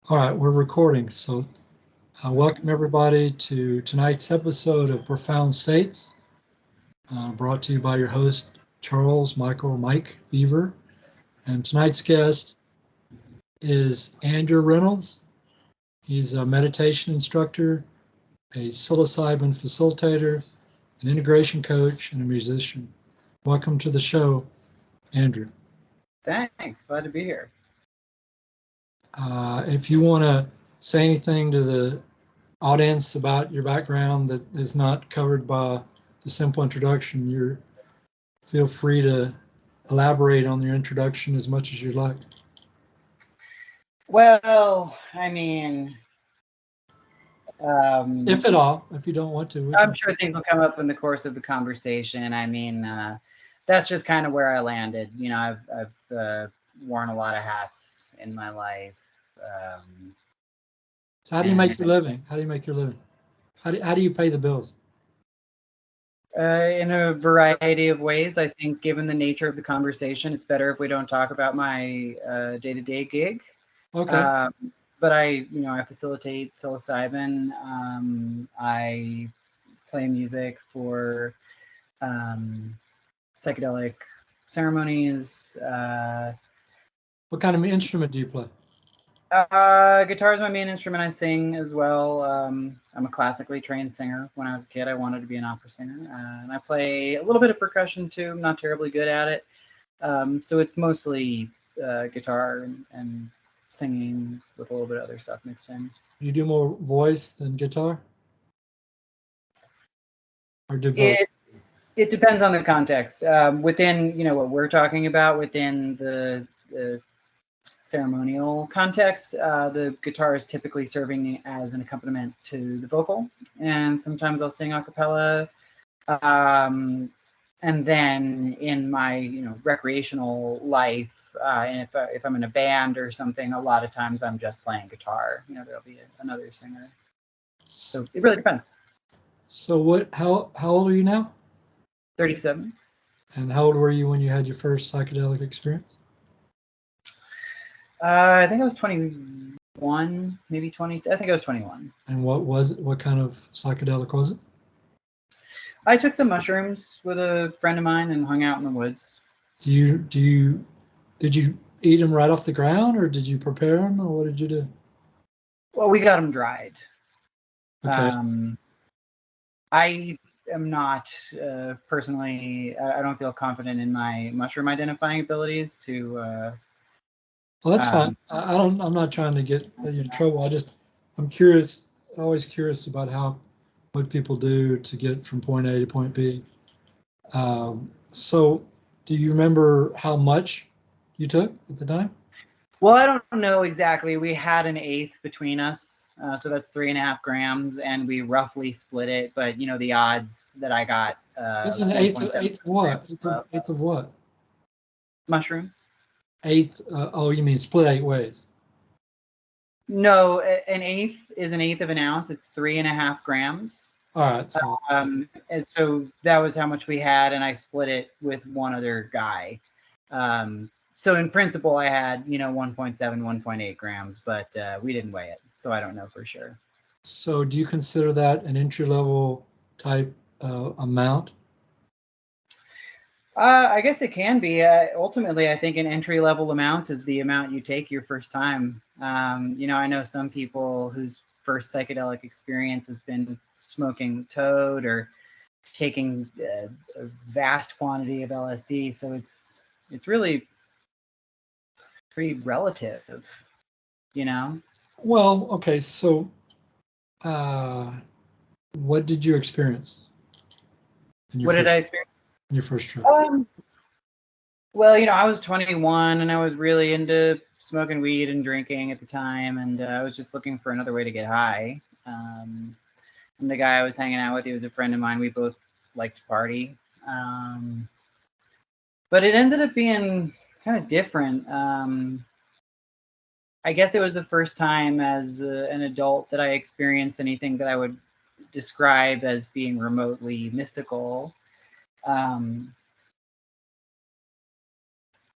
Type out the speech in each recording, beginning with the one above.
All right, we're recording. So, welcome everybody to tonight's episode of Profound States, brought to you by your host, Charles Michael Mike Beaver. And tonight's guest is Andrew Reynolds. He's a meditation instructor, a psilocybin facilitator, an integration coach, and a musician. Welcome to the show, Andrew. Thanks, glad to be here. If you want to say anything to the audience about your background that is not covered by the simple introduction, you feel free to elaborate on your introduction as much as you'd like. Well, I mean, If at all, if you don't want to. I'm sure things will come up in the course of the conversation. I mean, that's just kind of where I landed. You know, I've worn a lot of hats in my life. So how do you make your living? How do you make your living? How do you pay the bills? In a variety of ways. I think given the nature of the conversation, it's better if we don't talk about my day-to-day gig. Okay. But I facilitate psilocybin. I play music for psychedelic ceremonies. What kind of instrument do you play? Guitar is my main instrument. I sing as well. I'm a classically trained singer. When I was a kid, I wanted to be an opera singer. And I play a little bit of percussion too. I'm not terribly good at it. So it's mostly guitar and singing with a little bit of other stuff mixed in. You do more voice than guitar? Or do both? It depends on the context. Within, what we're talking about, within the ceremonial context, the guitar is typically serving as an accompaniment to the vocal, and sometimes I'll sing a cappella. And then in my recreational life, and if I'm in a band or something, a lot of times I'm just playing guitar. There'll be another singer. So it really depends. So how old are you now? 37. And how old were you when you had your first psychedelic experience? I think I was 21, maybe 20. I think I was 21. And what was it? What kind of psychedelic was it? I took some mushrooms with a friend of mine and hung out in the woods. Did you eat them right off the ground, or did you prepare them, or what did you do? Well, we got them dried. Okay. I am not personally. I don't feel confident in my mushroom identifying abilities to. Well, that's fine. I'm not trying to get you in trouble. I'm curious. Always curious about what people do to get from point A to point B. So, do you remember how much you took at the time? Well, I don't know exactly. We had an eighth between us. So that's 3.5 grams, and we roughly split it. But the odds that I got. It's an eighth of what? Eighth of what? Mushrooms. Eighth. Oh, you mean split 8 ways? No, an eighth is an eighth of an ounce. It's 3.5 grams. All right. So. And so that was how much we had, and I split it with one other guy. So in principle, I had 1.7, 1.8 grams, but we didn't weigh it, so I don't know for sure. So do you consider that an entry-level type amount? I guess it can be. Ultimately, I think an entry-level amount is the amount you take your first time. I know some people whose first psychedelic experience has been smoking toad or taking a vast quantity of LSD. So it's really pretty relative, Well, okay. So, what did you experience? What did I experience? In your first trip? Well, I was 21 and I was really into smoking weed and drinking at the time, and I was just looking for another way to get high. And the guy I was hanging out with, he was a friend of mine. We both liked to party. But it ended up being kind of different. I guess it was the first time as an adult that I experienced anything that I would describe as being remotely mystical.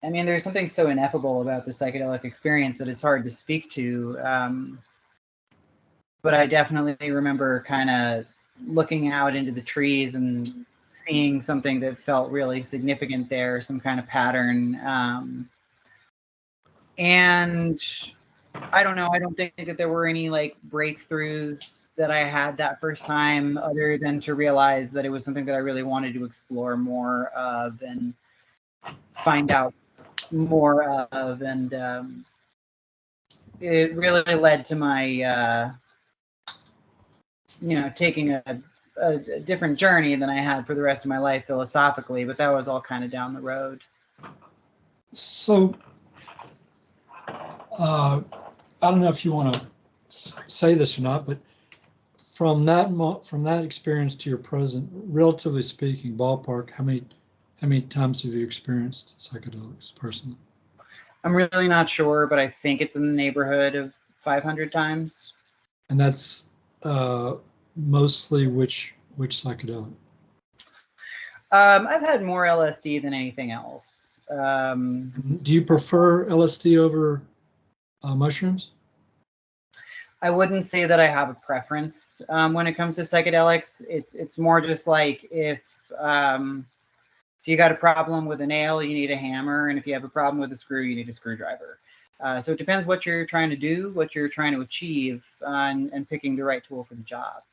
I mean, there's something so ineffable about the psychedelic experience that it's hard to speak to. But I definitely remember kind of looking out into the trees and seeing something that felt really significant there, some kind of pattern. And I don't know, I don't think that there were any like breakthroughs that I had that first time, other than to realize that it was something that I really wanted to explore more of and find out more of. And it really led to my, taking a different journey than I had for the rest of my life philosophically, but that was all kind of down the road. So, I don't know if you want to say this or not, but from that experience to your present, relatively speaking, ballpark, how many times have you experienced psychedelics personally? I'm really not sure, but I think it's in the neighborhood of 500 times. And that's mostly which psychedelic? I've had more LSD than anything else. Do you prefer LSD over mushrooms? I wouldn't say that I have a preference when it comes to psychedelics. It's more just like if you got a problem with a nail, you need a hammer, and if you have a problem with a screw, you need a screwdriver. So it depends what you're trying to do, what you're trying to achieve, and picking the right tool for the job.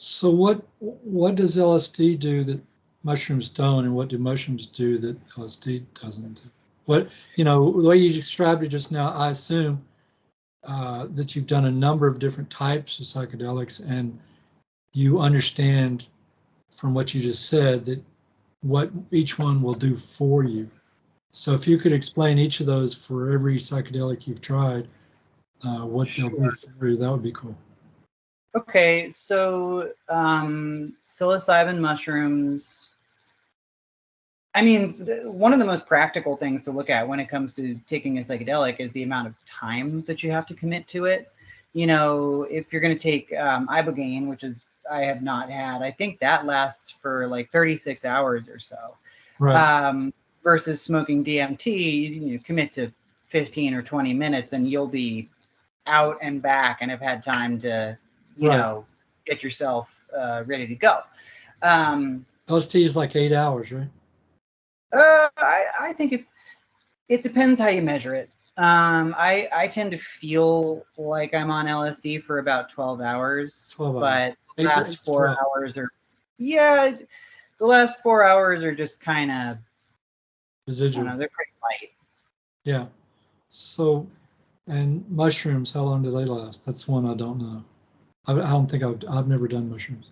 So what does LSD do that mushrooms don't, and what do mushrooms do that LSD doesn't do? What, the way you described it just now, I assume that you've done a number of different types of psychedelics, and you understand from what you just said that what each one will do for you. So if you could explain each of those for every psychedelic you've tried, what they'll do for you, that would be cool. Okay, so psilocybin mushrooms. I mean, one of the most practical things to look at when it comes to taking a psychedelic is the amount of time that you have to commit to it. If you're going to take ibogaine, which is I have not had, I think that lasts for like 36 hours or so. Right. Versus smoking DMT, you commit to 15 or 20 minutes and you'll be out and back and have had time to, get yourself ready to go. LSD is like 8 hours, right? I think it depends how you measure it. I tend to feel like I'm on LSD for about 12 hours, 12 hours. But the last 4 hours the last 4 hours are just kind of residual. They're pretty light. Yeah. So, and mushrooms, how long do they last? That's one I don't know. I don't think I've never done mushrooms.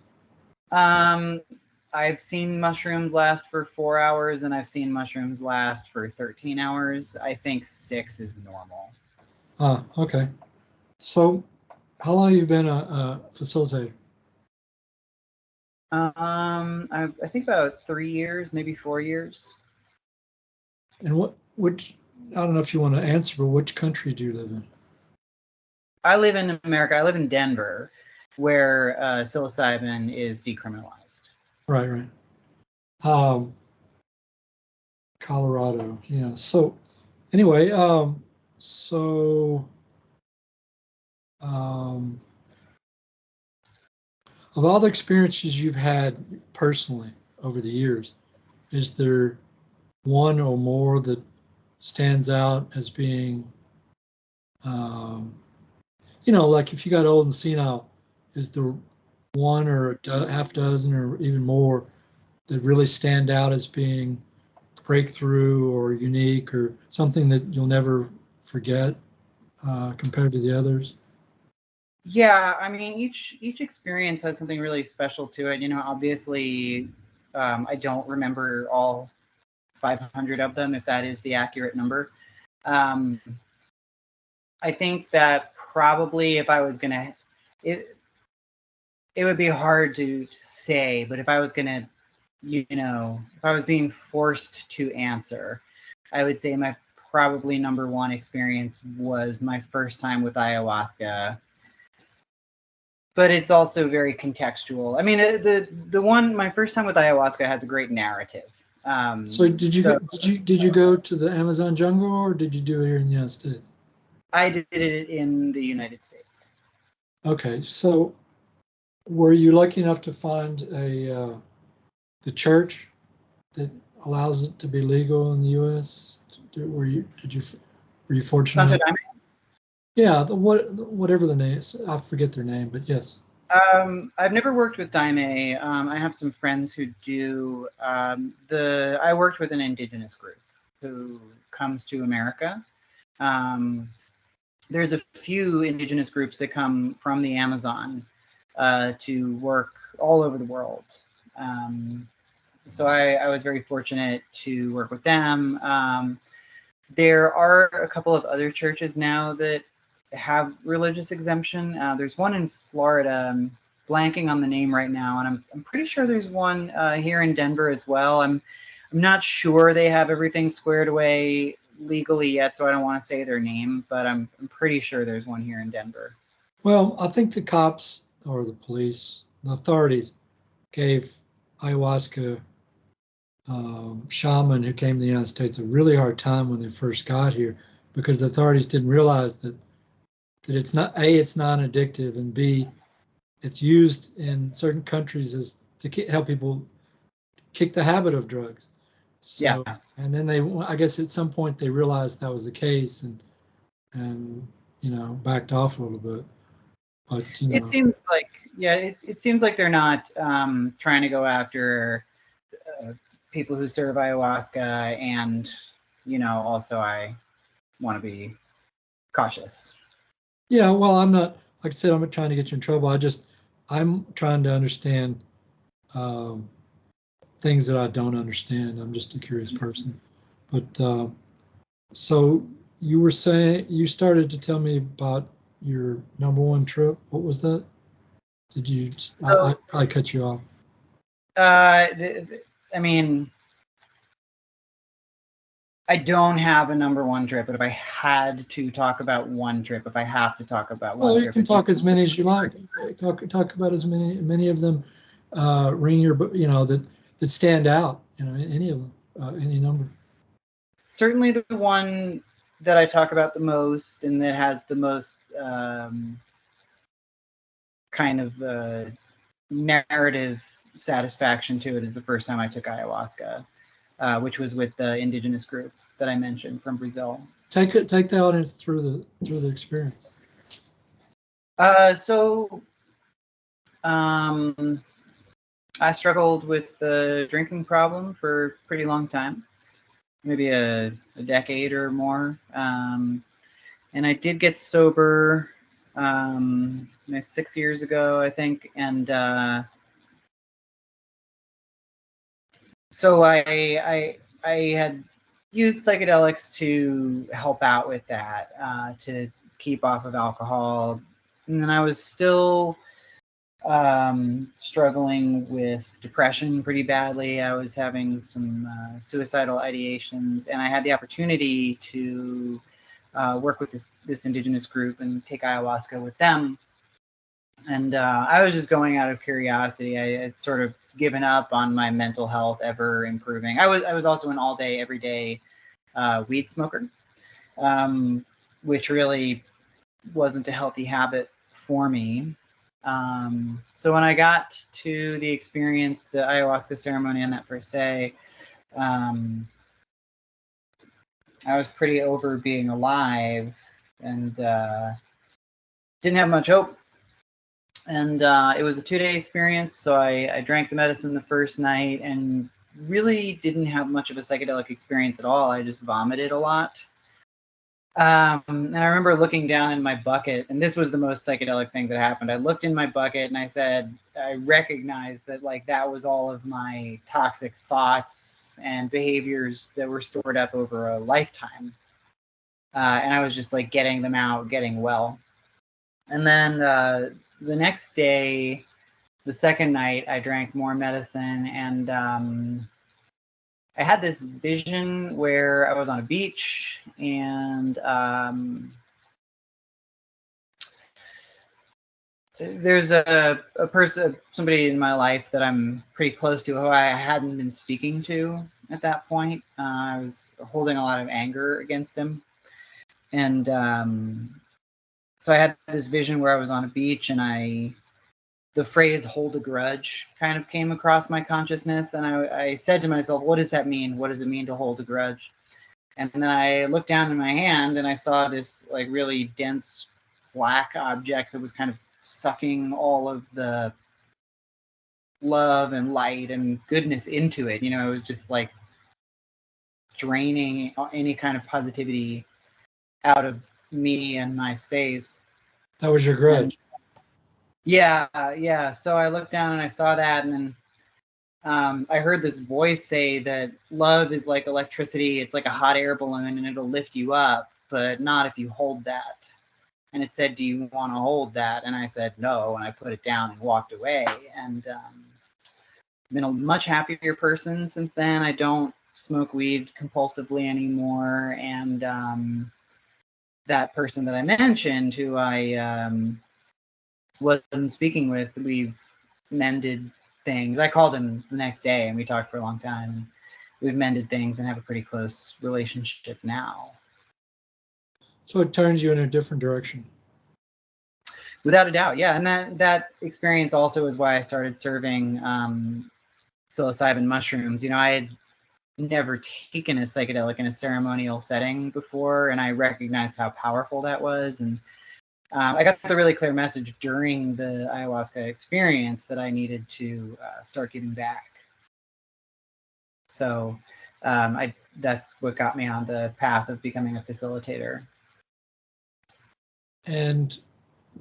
I've seen mushrooms last for 4 hours, and I've seen mushrooms last for 13 hours. I think 6 is normal. Okay. So, how long have you been a facilitator? I think about 3 years, maybe 4 years. And which, I don't know if you want to answer, but which country do you live in? I live in America. I live in Denver, where psilocybin is decriminalized. Right. Colorado, yeah. So, anyway, of all the experiences you've had personally over the years, is there one or more that stands out as being, like if you got old and senile, is there one or half dozen or even more that really stand out as being breakthrough or unique or something that you'll never forget compared to the others? Yeah, I mean, each experience has something really special to it. Obviously, I don't remember all 500 of them, if that is the accurate number. I think that probably if I was gonna, it would be hard to say, but if I was gonna, if I was being forced to answer, I would say my probably number one experience was my first time with ayahuasca. But it's also very contextual. I mean, my first time with ayahuasca has a great narrative. So did you So did you go to the Amazon jungle, or did you do it here in the United States? I did it in the United States. Okay, so were you lucky enough to find the church that allows it to be legal in the U.S.? Were you fortunate Santo enough? Yeah, whatever the name is, I forget their name, but yes. I've never worked with Daime. I have some friends who do. I worked with an indigenous group who comes to America. There's a few indigenous groups that come from the Amazon to work all over the world. So I was very fortunate to work with them. There are a couple of other churches now that have religious exemption. There's one in Florida. I'm blanking on the name right now, and I'm pretty sure there's one here in Denver as well. I'm not sure they have everything squared away legally yet, so I don't want to say their name, but I'm pretty sure there's one here in Denver. Well, I think the cops or the police, the authorities, gave ayahuasca shaman who came to the United States a really hard time when they first got here, because the authorities didn't realize that it's not it's non-addictive, and B, it's used in certain countries as to help people kick the habit of drugs. Yeah. So, and then I guess at some point they realized that was the case, and backed off a little bit. But It seems like, yeah, it seems like they're not trying to go after people who serve ayahuasca, and also I want to be cautious. Yeah, well, I'm not, like I said, I'm not trying to get you in trouble. I'm trying to understand um, things that I don't understand. I'm just a curious person. But so you were saying, you started to tell me about your number one trip. What was that? Did you, I So, probably cut you off. I mean, I don't have a number one trip, but if I had to talk about one trip, if I have to talk about one Well, you trip, can it's talk as many as you like. Talk about as many of them, ring your, that stand out. Any of them, any number. certainly the one that I talk about the most and that has the most kind of narrative satisfaction to it is the first time I took ayahuasca, which was with the indigenous group that I mentioned from Brazil. Take the audience through the experience. So I struggled with the drinking problem for a pretty long time, maybe a decade or more. And I did get sober 6 years ago, I think. And so I had used psychedelics to help out with that, to keep off of alcohol. And then I was still struggling with depression pretty badly. I was having some suicidal ideations, and I had the opportunity to work with this indigenous group and take ayahuasca with them. And I was just going out of curiosity. I had sort of given up on my mental health ever improving. I was also an all day, every day weed smoker, which really wasn't a healthy habit for me. So when I got to the experience, the ayahuasca ceremony on that first day, I was pretty over being alive and didn't have much hope. And it was a 2-day experience. So I drank the medicine the first night and really didn't have much of a psychedelic experience at all. I just vomited a lot. And I remember looking down in my bucket, and this was the most psychedelic thing that happened. I looked in my bucket and I said, I recognized that that was all of my toxic thoughts and behaviors that were stored up over a lifetime. And I was just getting them out, getting well. And then the next day, the second night, I drank more medicine, and I had this vision where I was on a beach, and there's a person, somebody in my life that I'm pretty close to, who I hadn't been speaking to at that point. I was holding a lot of anger against him. And so I had this vision where I was on a beach, and the phrase "hold a grudge" kind of came across my consciousness. And I said to myself, what does that mean? What does it mean to hold a grudge? And then I looked down in my hand and I saw this like really dense black object that was kind of sucking all of the love and light and goodness into it. You know, it was just like draining any kind of positivity out of me and my space. That was your grudge. Yeah. So I looked down and I saw that, and then I heard this voice say that love is like electricity. It's like a hot air balloon, and it'll lift you up, but not if you hold that. And it said, do you want to hold that? And I said, no. And I put it down and walked away. And I've been a much happier person since then. I don't smoke weed compulsively anymore. And that person that I mentioned, who I wasn't speaking with, we've mended things. I called him the next day and we talked for a long time. And we've mended things and have a pretty close relationship now. So it turns you in a different direction. Without a doubt, yeah. And that experience also is why I started serving psilocybin mushrooms. You know, I had never taken a psychedelic in a ceremonial setting before, and I recognized how powerful that was. And I got the really clear message during the ayahuasca experience that I needed to start giving back. So that's what got me on the path of becoming a facilitator. And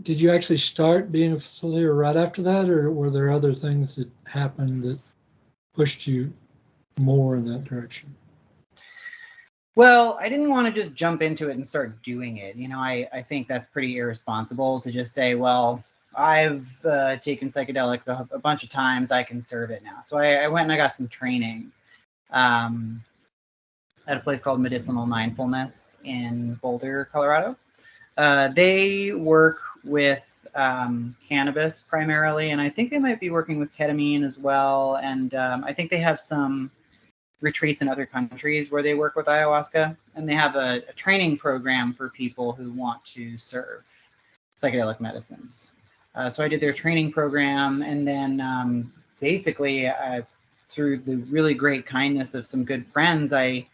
did you actually start being a facilitator right after that, or were there other things that happened that pushed you more in that direction? Well, I didn't want to just jump into it and start doing it. You know, I think that's pretty irresponsible to just say, well, I've taken psychedelics a bunch of times, I can serve it now. So I went and I got some training at a place called Medicinal Mindfulness in Boulder, Colorado. They work with cannabis primarily, and I think they might be working with ketamine as well. And I think they have some retreats in other countries where they work with ayahuasca, and they have a training program for people who want to serve psychedelic medicines. So I did their training program, and then basically through the really great kindness of some good friends, I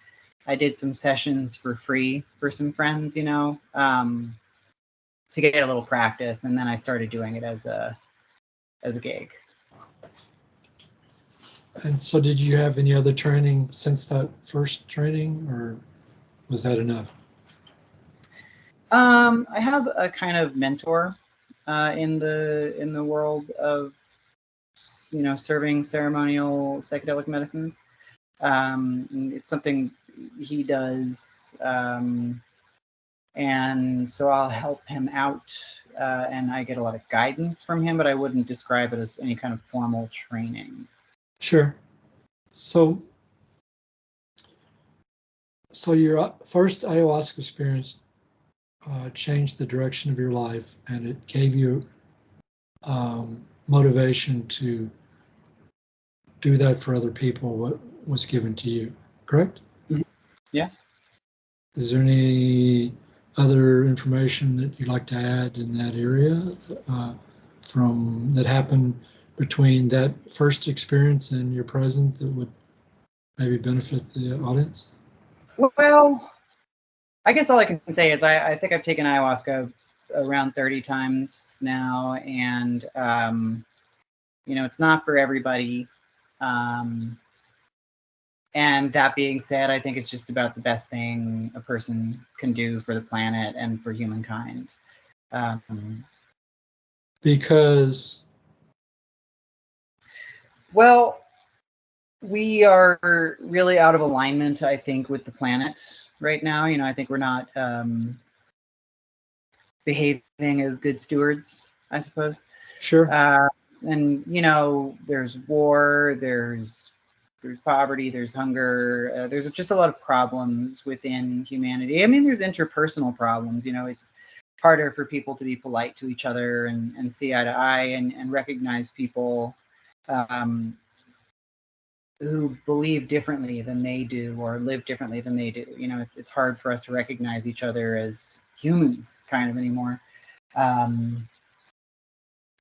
did some sessions for free for some friends, you know, to get a little practice, and then I started doing it as a gig. And so did you have any other training since that first training, or was that enough? I have a kind of mentor in the world of, you know, serving ceremonial psychedelic medicines. It's something he does, and so I'll help him out, and I get a lot of guidance from him, but I wouldn't describe it as any kind of formal training. Sure. So your first ayahuasca experience changed the direction of your life, and it gave you motivation to do that for other people, what was given to you, correct? Mm-hmm. Yeah. Is there any other information that you'd like to add in that area from that happened between that first experience and your present that would maybe benefit the audience? Well, I guess all I can say is I think I've taken ayahuasca around 30 times now, and you know, it's not for everybody. And that being said, I think it's just about the best thing a person can do for the planet and for humankind. Because? Well, we are really out of alignment, I think, with the planet right now. You know, I think we're not behaving as good stewards, I suppose. Sure. And, you know, there's war, there's poverty, there's hunger, there's just a lot of problems within humanity. I mean, there's interpersonal problems. You know, it's harder for people to be polite to each other and see eye to eye and recognize people who believe differently than they do or live differently than they do. You know, it's hard for us to recognize each other as humans kind of anymore.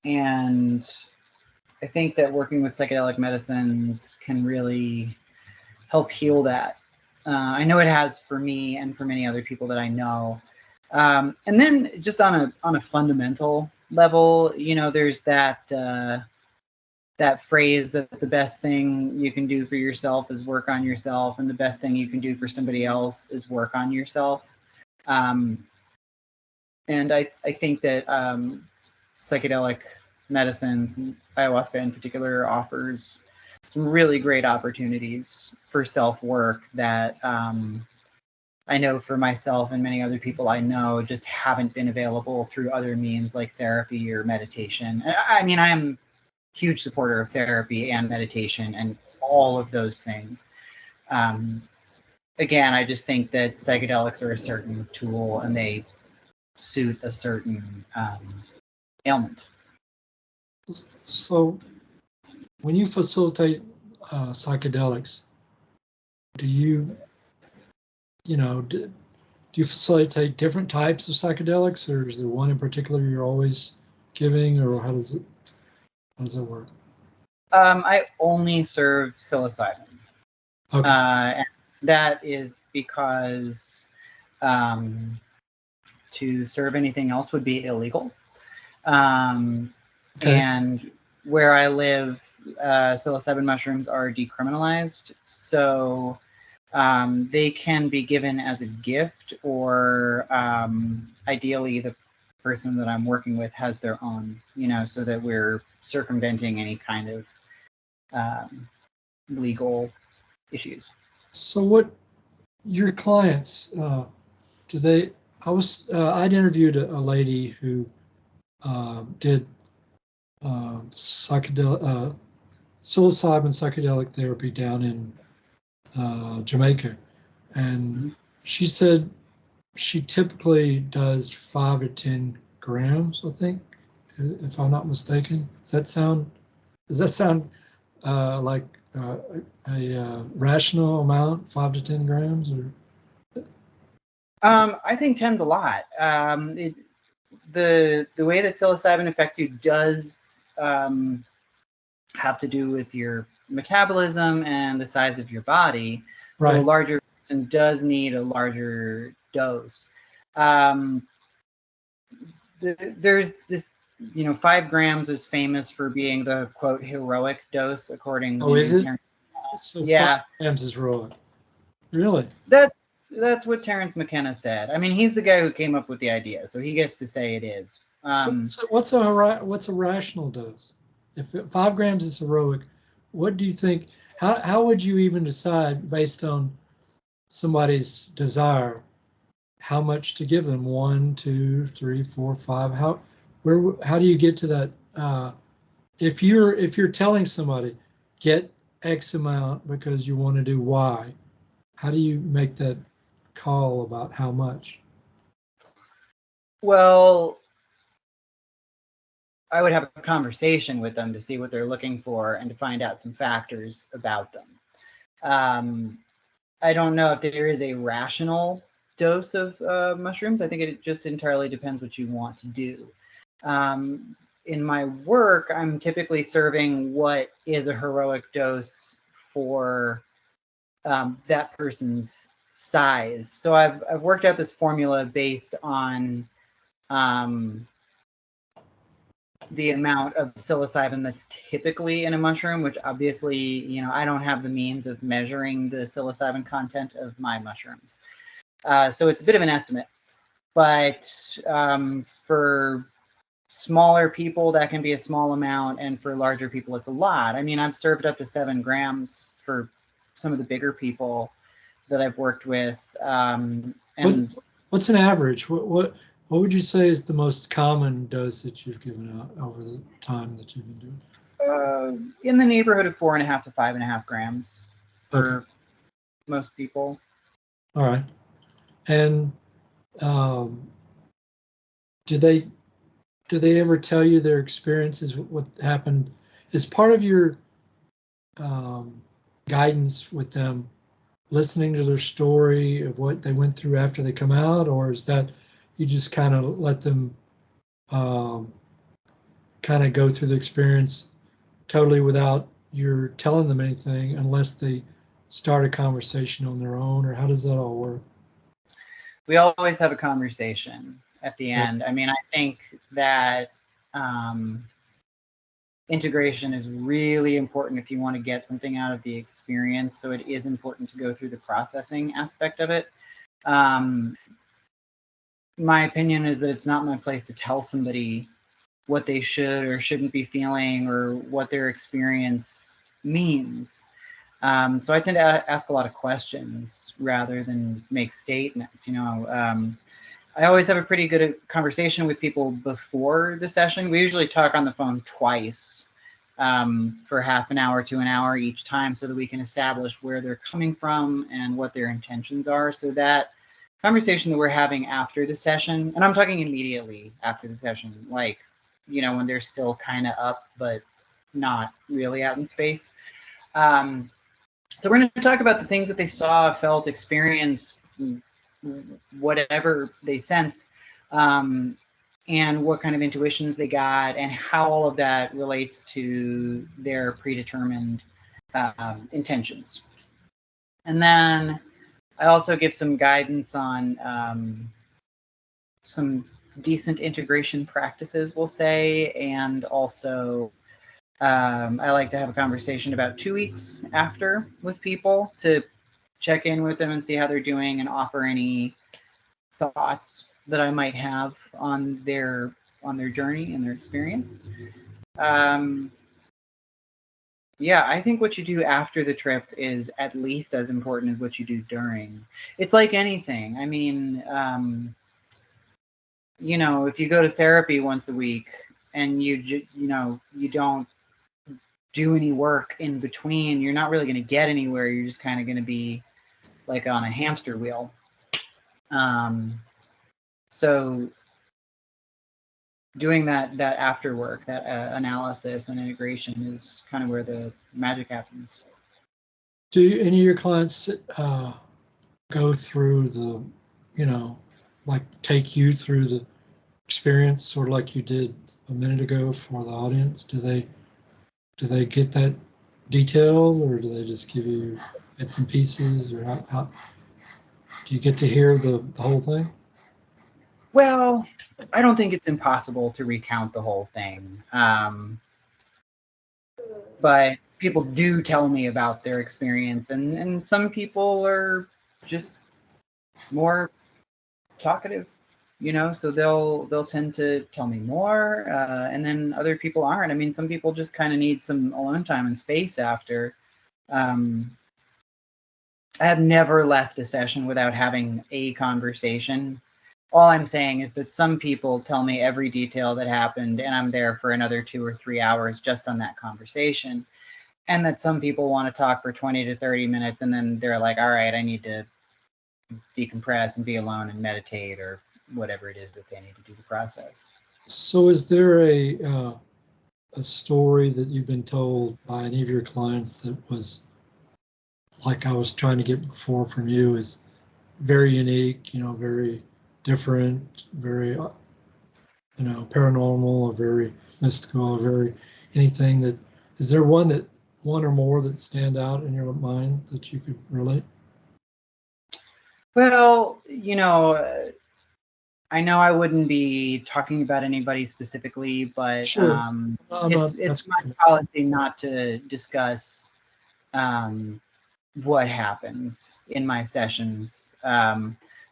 And I think that working with psychedelic medicines can really help heal that. I know it has for me and for many other people that I know. And then just on a fundamental level, you know, there's that that phrase that the best thing you can do for yourself is work on yourself, and the best thing you can do for somebody else is work on yourself. And I think that psychedelic medicines, ayahuasca in particular, offers some really great opportunities for self-work that I know for myself and many other people I know just haven't been available through other means like therapy or meditation. I mean, I am a huge supporter of therapy and meditation and all of those things. Again, I just think that psychedelics are a certain tool and they suit a certain ailment. So when you facilitate psychedelics, do you facilitate different types of psychedelics, or is there one in particular you're always giving, or how does it work? I only serve psilocybin. Okay. And that is because to serve anything else would be illegal. Okay. And where I live, psilocybin mushrooms are decriminalized. So they can be given as a gift, or ideally the person that I'm working with has their own, you know, so that we're circumventing any kind of legal issues. So what your clients, do they, I'd interviewed a lady who did psilocybin psychedelic therapy down in Jamaica, and she said she typically does 5 to 10 grams, I think, if I'm not mistaken. Does that sound like a rational amount, 5 to 10 grams? Or I think 10's a lot. The way that psilocybin affects you does have to do with your metabolism and the size of your body. So a larger person does need a larger dose. There's this, you know, 5 grams is famous for being the quote heroic dose, according to is it? So yeah, 5 grams is heroic. Really? That's what Terence McKenna said. I mean, he's the guy who came up with the idea, so he gets to say it is. So what's a rational dose? If 5 grams is heroic, what do you think? How would you even decide based on somebody's desire how much to give them? 1, 2, 3, 4, 5. How do you get to that? If you're telling somebody get X amount because you want to do Y, how do you make that call about how much? Well, I would have a conversation with them to see what they're looking for and to find out some factors about them. I don't know if there is a rational dose of mushrooms. I think it just entirely depends what you want to do. In my work, I'm typically serving what is a heroic dose for that person's size. So I've worked out this formula based on the amount of psilocybin that's typically in a mushroom, which obviously, you know, I don't have the means of measuring the psilocybin content of my mushrooms. So it's a bit of an estimate, but for smaller people, that can be a small amount, and for larger people, it's a lot. I mean, I've served up to 7 grams for some of the bigger people that I've worked with. And what's an average? What would you say is the most common dose that you've given out over the time that you've been doing? In the neighborhood of 4.5 to 5.5 grams for most people. All right. And do they ever tell you their experiences? What happened? Is part of your guidance with them, listening to their story of what they went through after they come out, or is that you just kind of let them kind of go through the experience totally without you're telling them anything unless they start a conversation on their own, or how does that all work? We always have a conversation at the end. I mean, I think that integration is really important if you want to get something out of the experience. So it is important to go through the processing aspect of it. My opinion is that it's not my place to tell somebody what they should or shouldn't be feeling or what their experience means. So I tend to ask a lot of questions rather than make statements. You know, I always have a pretty good conversation with people before the session. We usually talk on the phone twice for half an hour to an hour each time, so that we can establish where they're coming from and what their intentions are. So that conversation that we're having after the session, and I'm talking immediately after the session, like, you know, when they're still kind of up, but not really out in space. So we're going to talk about the things that they saw, felt, experienced, whatever they sensed, and what kind of intuitions they got, and how all of that relates to their predetermined intentions. And then I also give some guidance on some decent integration practices, we'll say, and also I like to have a conversation about 2 weeks after with people to check in with them and see how they're doing and offer any thoughts that I might have on their journey and their experience. Yeah, I think what you do after the trip is at least as important as what you do during. It's like anything. I mean, you know, if you go to therapy once a week and you don't do any work in between, you're not really going to get anywhere. You're just kind of going to be like on a hamster wheel. So doing that after work, that analysis and integration is kind of where the magic happens. Do any of your clients go through the, you know, like take you through the experience, sort of like you did a minute ago for the audience? Do they get that detailed, or do they just give you bits and pieces, or how do you get to hear the whole thing? Well, I don't think it's impossible to recount the whole thing. But people do tell me about their experience, and some people are just more talkative, you know, so they'll tend to tell me more, and then other people aren't. I mean, some people just kind of need some alone time and space after. I have never left a session without having a conversation. All I'm saying is that some people tell me every detail that happened, and I'm there for another 2 or 3 hours just on that conversation. And that some people want to talk for 20 to 30 minutes, and then they're like, all right, I need to decompress and be alone and meditate, or whatever it is that they need to do the process. So is there a story that you've been told by any of your clients that was, like I was trying to get before from you, is very unique, you know, very different, very, you know, paranormal, or very mystical, or very anything that, is there one or more that stand out in your mind that you could relate? Well, you know, I know I wouldn't be talking about anybody specifically, but Sure. it's my policy not to discuss what happens in my sessions.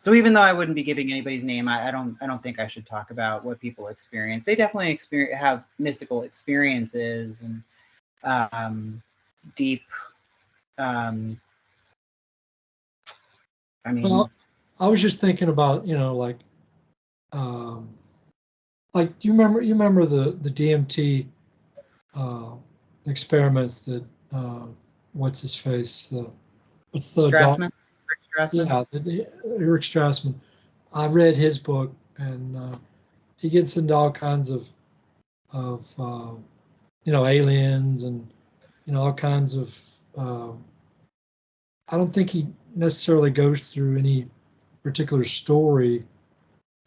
So even though I wouldn't be giving anybody's name, I don't think I should talk about what people experience. They definitely have mystical experiences and deep. I mean, well, I was just thinking about, you know, like do you remember the DMT experiments that what's his face, what's the Strassman? yeah, Eric Strassman. I read his book, and he gets into all kinds of you know, aliens, and you know, all kinds of I don't think he necessarily goes through any particular story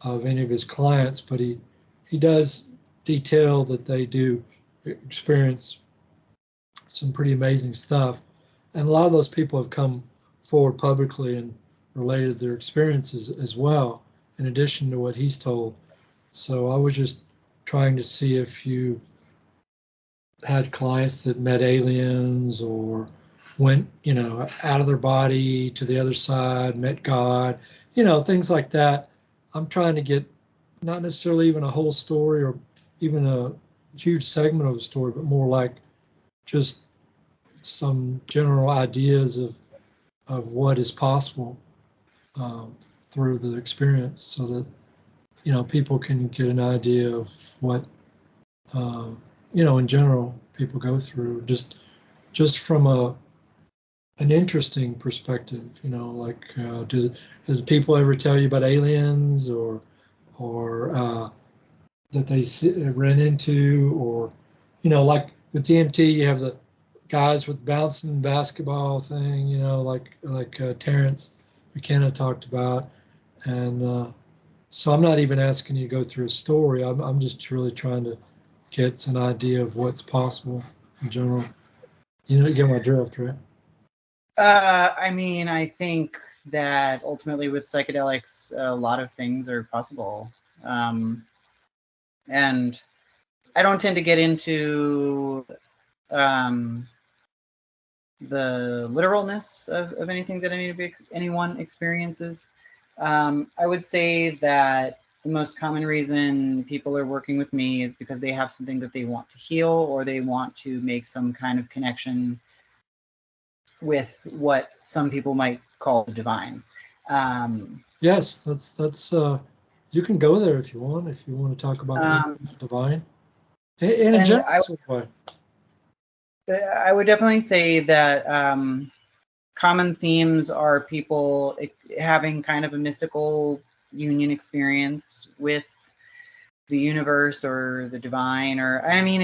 of any of his clients, but he does detail that they do experience some pretty amazing stuff. And a lot of those people have come forward publicly and related their experiences as well, in addition to what he's told. So I was just trying to see if you had clients that met aliens or went, out of their body to the other side, met God, things like that. I'm trying to get not necessarily even a whole story or even a huge segment of a story, but more like just some general ideas of what is possible through the experience, so that people can get an idea of what in general people go through, just from an interesting perspective. Like does people ever tell you about aliens or that they ran into, or like with DMT you have the guys with bouncing basketball thing, like Terrence McKenna talked about. And so I'm not even asking you to go through a story. I'm just really trying to get an idea of what's possible in general. You get my drift, right? I mean, I think that ultimately with psychedelics, a lot of things are possible. And I don't tend to get into the literalness of anything that anyone experiences. I would say that the most common reason people are working with me is because they have something that they want to heal, or they want to make some kind of connection with what some people might call the divine. Yes, that's you can go there if you want to talk about the divine in a general way. I would definitely say that common themes are people having kind of a mystical union experience with the universe or the divine, or I mean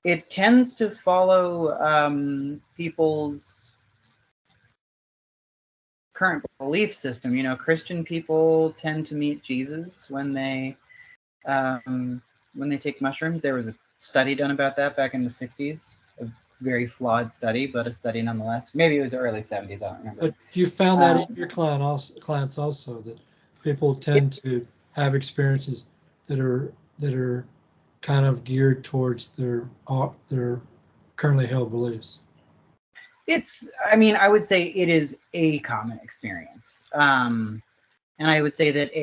it tends to follow people's current belief system. Christian people tend to meet Jesus when they take mushrooms. There was a study done about that back in the 60s, a very flawed study, but a study nonetheless. Maybe it was the early 70s, I don't remember. But you found that in your clients also, that people tend to have experiences that are kind of geared towards their currently held beliefs. I would say it is a common experience. And I would say that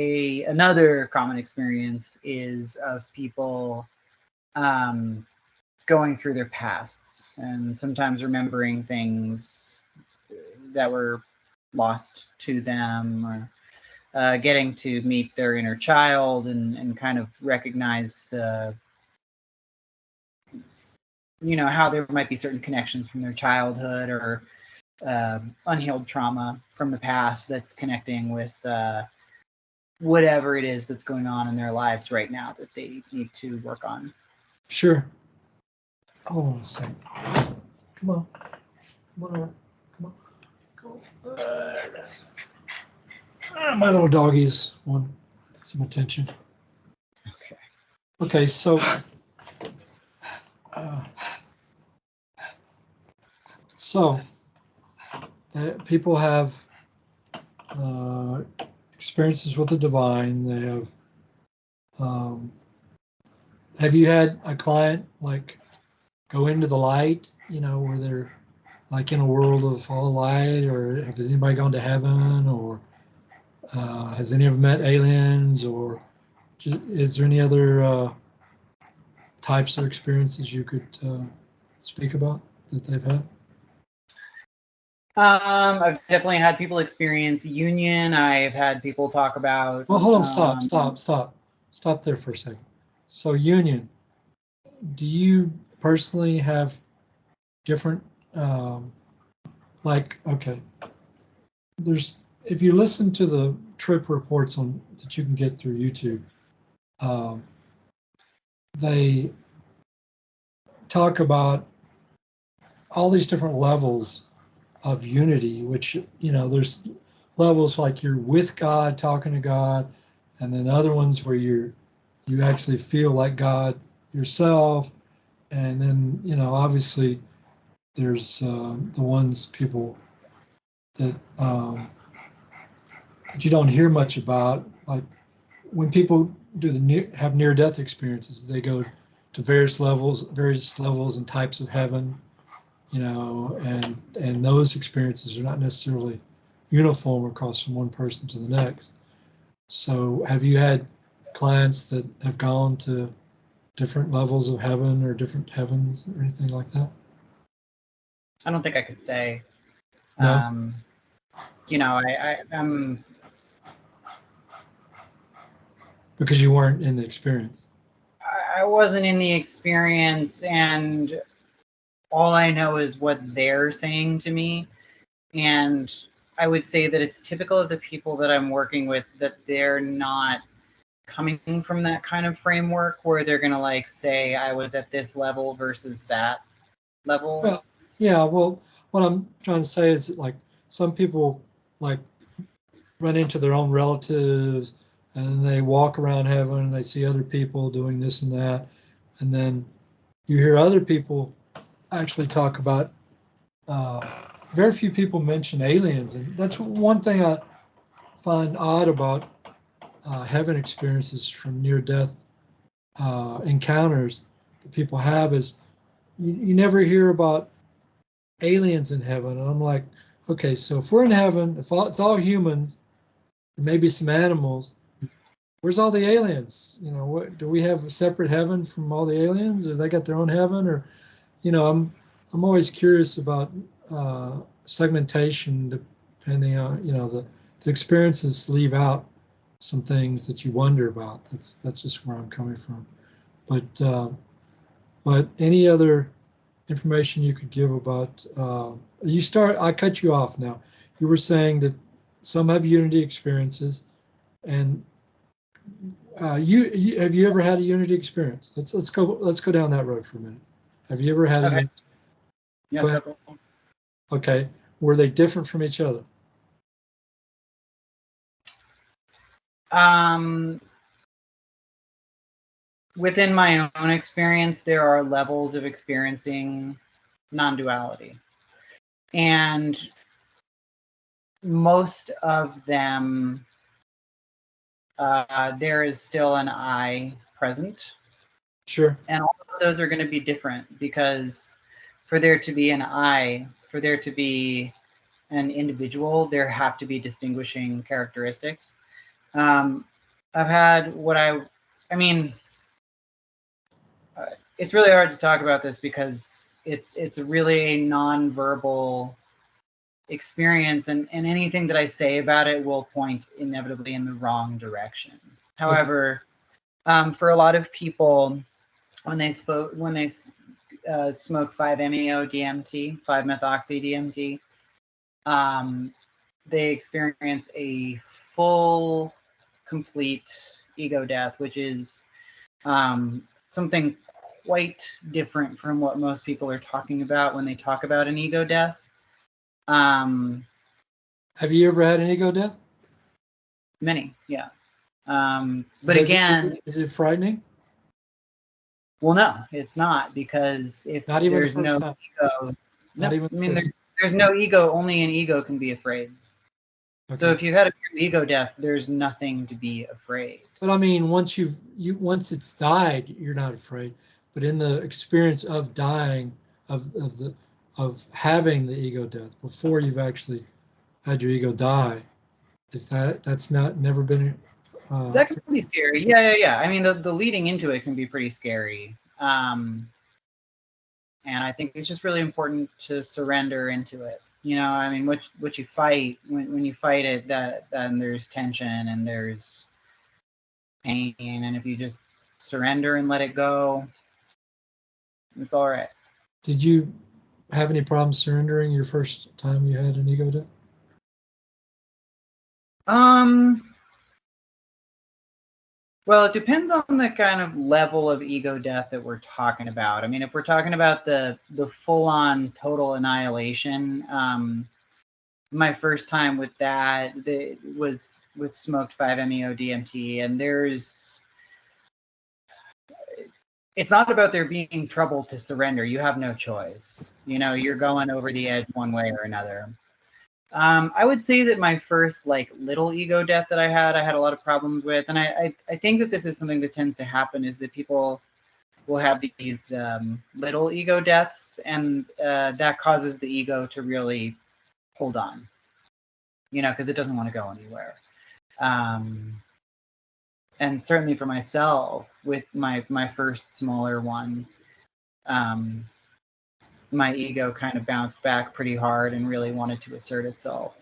another common experience is of people going through their pasts and sometimes remembering things that were lost to them, or getting to meet their inner child and kind of recognize how there might be certain connections from their childhood, or unhealed trauma from the past that's connecting with whatever it is that's going on in their lives right now that they need to work on. Sure. Hold on a second. Come on. Come on. Go. My little doggies want some attention. Okay, so people have experiences with the divine. They have you had a client like go into the light, where they're like in a world of all light, or has anybody gone to heaven, or has any of them met aliens, or is there any other types of experiences you could speak about that they've had? I've definitely had people experience union. I've had people talk about. Well, hold on, stop there for a second. So union, do you personally have different, okay, if you listen to the trip reports that you can get through YouTube, they talk about all these different levels of unity, which, there's levels like you're with God, talking to God, and then other ones where you actually feel like God yourself. And then, obviously there's the ones people that that you don't hear much about, like when people have near-death experiences, they go to various levels and types of heaven, and those experiences are not necessarily uniform across from one person to the next. So have you had clients that have gone to different levels of heaven or different heavens or anything like that? I don't think I could say. No? I'm Because you weren't in the experience. I wasn't in the experience, and all I know is what they're saying to me. And I would say that it's typical of the people that I'm working with that they're not coming from that kind of framework where they're going to like say I was at this level versus that level. Well, yeah, well, what I'm trying to say is that, like, some people like run into their own relatives and they walk around heaven and they see other people doing this and that. And then you hear other people actually talk about, very few people mention aliens. And that's one thing I find odd about heaven experiences from near-death encounters that people have is you never hear about aliens in heaven. And I'm like, okay, so if we're in heaven, if it's all humans, and maybe some animals, where's all the aliens? What do we have a separate heaven from all the aliens, or they got their own heaven? Or, I'm always curious about segmentation, depending on, the experiences leave out some things that you wonder about. That's just where I'm coming from. But any other information you could give about, I cut you off now. You were saying that some have unity experiences, and you have you ever had a unity experience? Let's go down that road for a minute. Have you ever had Okay. a Yes. Okay. Were they different from each other? Within my own experience, there are levels of experiencing non-duality, and most of them, there is still an I present. Sure. And all of those are going to be different because for there to be an I, for there to be an individual, there have to be distinguishing characteristics. I've had it's really hard to talk about this because it's really a non-verbal experience, and anything that I say about it will point inevitably in the wrong direction. However, for a lot of people, when they smoke 5-MeO DMT, 5-methoxy DMT, they experience a full, complete ego death, which is something quite different from what most people are talking about when they talk about an ego death. Have you ever had an ego death? Many, yeah. But again, is it frightening? Well, no, it's not, because if Not even there's the first no time. ego, Not even the first. there's no ego. Only an ego can be afraid. Okay. So if you've had a true ego death, there's nothing to be afraid. But I mean, once it's died, you're not afraid. But in the experience of dying, of having the ego death before you've actually had your ego die, that's never been. That can be scary. Yeah. I mean, the leading into it can be pretty scary. And I think it's just really important to surrender into it. I mean, what you fight, when you fight it, then there's tension and there's pain, and if you just surrender and let it go, it's all right. Did you have any problems surrendering your first time you had an ego death? Well, it depends on the kind of level of ego death that we're talking about. I mean, if we're talking about the full-on total annihilation, my first time with that was with smoked 5-MeO DMT, and it's not about there being trouble to surrender. You have no choice. You know, you're going over the edge one way or another. I would say that my first like little ego death that I had a lot of problems with, and I think that this is something that tends to happen, is that people will have these little ego deaths, and that causes the ego to really hold on, you know, because it doesn't want to go anywhere. And certainly for myself, with my first smaller one, my ego kind of bounced back pretty hard and really wanted to assert itself.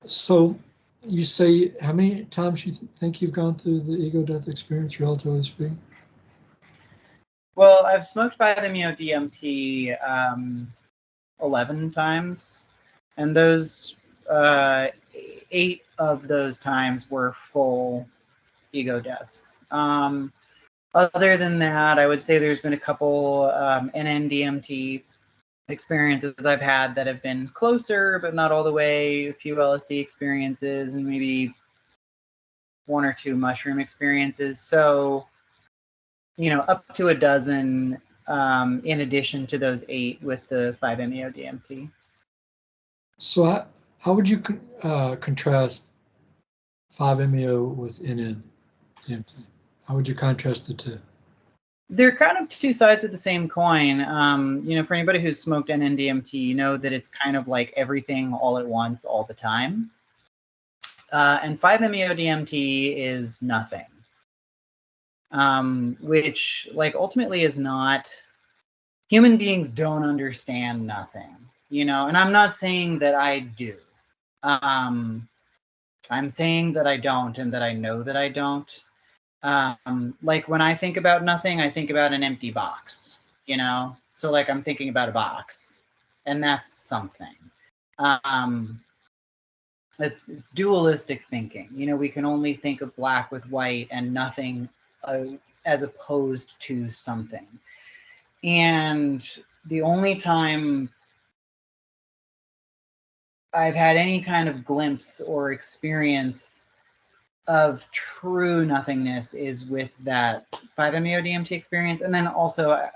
So you say, how many times you think you've gone through the ego death experience, relatively speaking? Well, I've smoked 5-MeO DMT 11 times, and those 8 of those times were full ego deaths. Other than that, I would say there's been a couple NN-DMT experiences I've had that have been closer, but not all the way. A few LSD experiences, and maybe 1 or 2 mushroom experiences. So, you know, up to a dozen in addition to those 8 with the 5-MeO DMT. So how would you contrast 5-MeO with NN-DMT? How would you contrast the two? They're kind of 2 sides of the same coin. You know, for anybody who's smoked NN-DMT, you know that it's kind of like everything all at once, all the time. And 5-MeO DMT is nothing, which like ultimately is not, human beings don't understand nothing, you know, and I'm not saying that I do. I'm saying that I don't, and that I know that I don't. Like when I think about nothing, I think about an empty box, you know? So like I'm thinking about a box, and that's something. It's dualistic thinking. You know, we can only think of black with white and nothing as opposed to something. And the only time I've had any kind of glimpse or experience of true nothingness is with that 5-MeO DMT experience. And then also,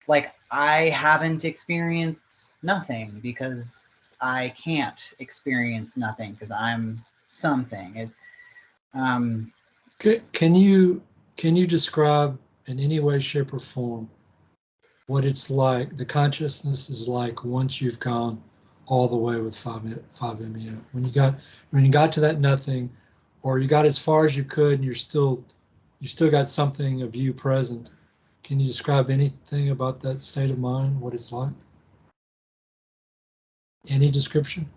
like, I haven't experienced nothing because I can't experience nothing because I'm something. Can you describe in any way, shape, or form what it's like, the consciousness is like once you've gone all the way with 5-MeO? When you got to that nothing, or you got as far as you could, and you still got something of you present. Can you describe anything about that state of mind, what it's like? Any description?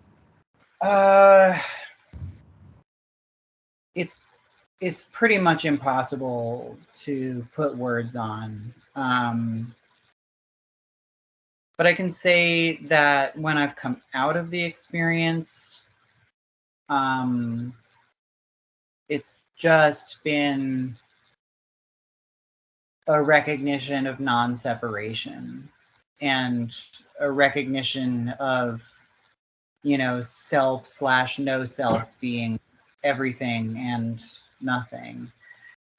It's pretty much impossible to put words on. But I can say that when I've come out of the experience, it's just been a recognition of non-separation and a recognition of, you know, self/no self being everything and nothing.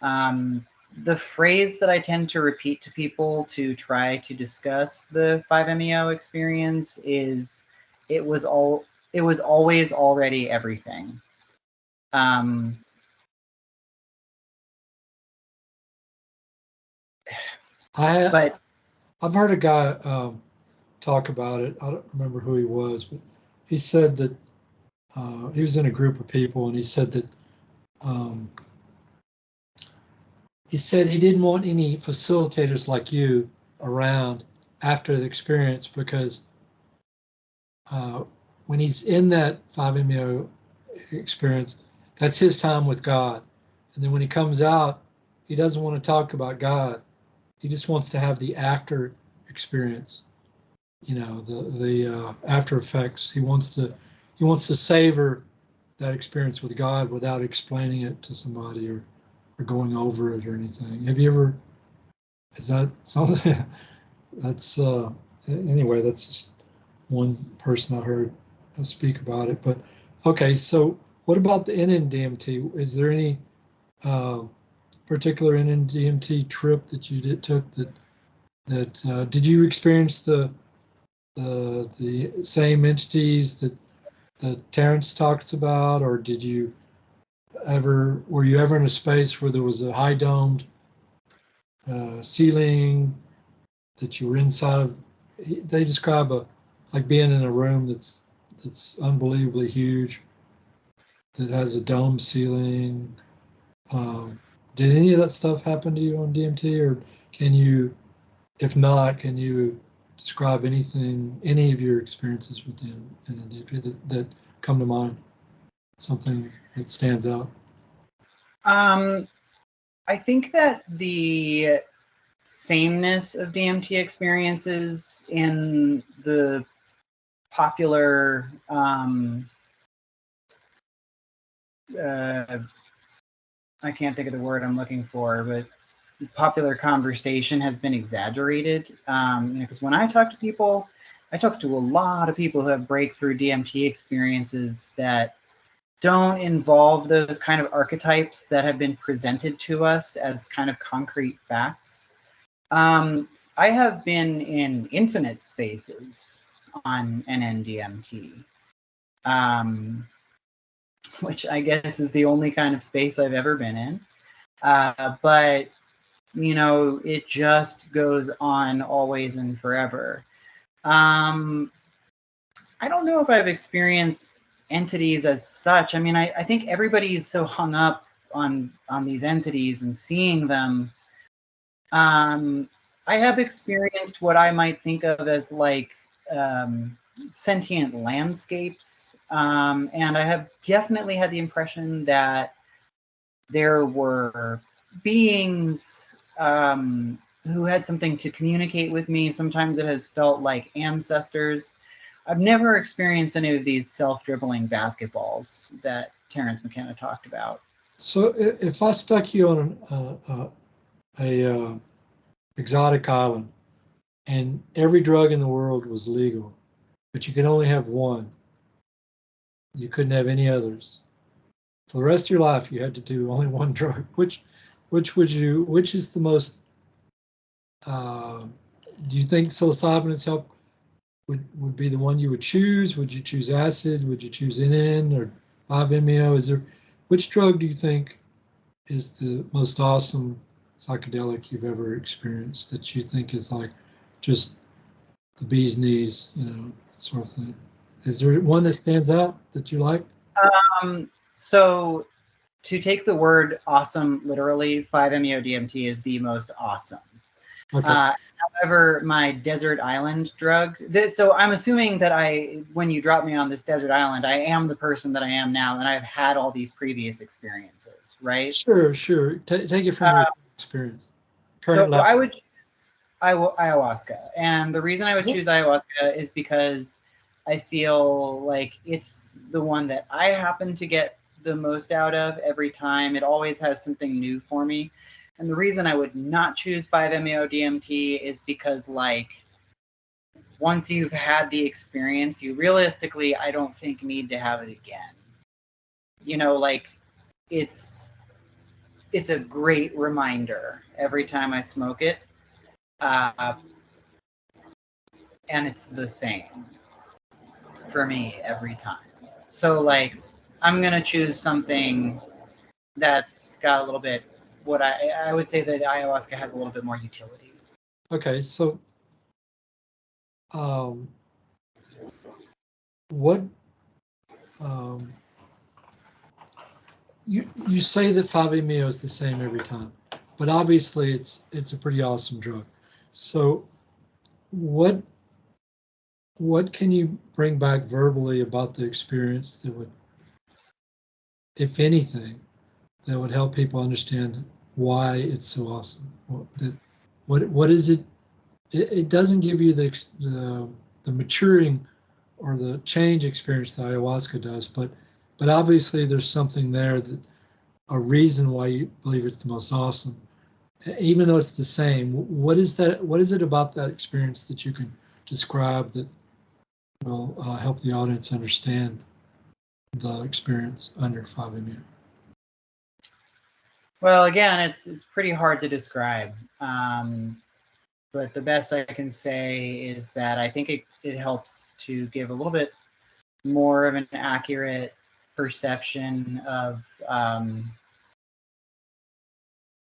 The phrase that I tend to repeat to people to try to discuss the 5-MeO experience is, it was always already everything. I've heard a guy talk about it. I don't remember who he was, but he said that he was in a group of people, and he said that he didn't want any facilitators like you around after the experience, because when he's in that 5-MeO experience, that's his time with God. And then when he comes out, he doesn't want to talk about God. He just wants to have the after experience, you know, the after effects. He wants to savor that experience with God without explaining it to somebody or going over it or anything. Have you ever? Is that something? That's anyway. That's just one person I heard speak about it. But okay, so what about the NN-DMT? Is there any particular NN-DMT trip that you took that did you experience the same entities that Terrence talks about, or were you ever in a space where there was a high domed ceiling that you were inside of? They describe like being in a room that's unbelievably huge, that has a dome ceiling. Did any of that stuff happen to you on DMT, or can you, if not, can you describe any of your experiences with DMT that come to mind? Something that stands out? I think that the sameness of DMT experiences in the popular I can't think of the word I'm looking for, but popular conversation has been exaggerated. Because when I talk to people, I talk to a lot of people who have breakthrough DMT experiences that don't involve those kind of archetypes that have been presented to us as kind of concrete facts. I have been in infinite spaces on NN-DMT, which I guess is the only kind of space I've ever been in. But, you know, it just goes on always and forever. I don't know if I've experienced entities as such. I mean, I think everybody's so hung up on these entities and seeing them. I have experienced what I might think of as like sentient landscapes. And I have definitely had the impression that there were beings who had something to communicate with me. Sometimes it has felt like ancestors. I've never experienced any of these self-dribbling basketballs that Terrence McKenna talked about. So if I stuck you on a exotic island and every drug in the world was legal, but you could only have one, you couldn't have any others. For the rest of your life, you had to do only one drug. Which is the most, do you think psilocybin has helped, would be the one you would choose? Would you choose acid? Would you choose NN or 5-MeO? Which drug do you think is the most awesome psychedelic you've ever experienced, that you think is like just the bee's knees, you know, sort of thing? Is there one that stands out that you like? So to take the word awesome literally, 5-MeO DMT is the most awesome. Okay. However, my desert island drug, so I'm assuming that when you drop me on this desert island, I am the person that I am now, and I've had all these previous experiences, right? Sure. Take it from your experience. So I would choose ayahuasca. And the reason I would choose ayahuasca is because I feel like it's the one that I happen to get the most out of every time. It always has something new for me. And the reason I would not choose 5-MeO DMT is because, like, once you've had the experience, you realistically, I don't think, need to have it again. You know, like, it's a great reminder every time I smoke it. And it's the same for me every time. So, like, I'm going to choose something that's got a little bit, what I would say that ayahuasca has a little bit more utility. Okay, so you say that 5-MeO is the same every time, but obviously it's a pretty awesome drug. So what can you bring back verbally about the experience that would, if anything, that would help people understand why it's so awesome? What is it? It doesn't give you the maturing or the change experience that ayahuasca does, but obviously there's something there, that a reason why you believe it's the most awesome, even though it's the same. What is it about that experience that you can describe will help the audience understand the experience under 5-MeO? Well, again, it's pretty hard to describe. But the best I can say is that I think it helps to give a little bit more of an accurate perception of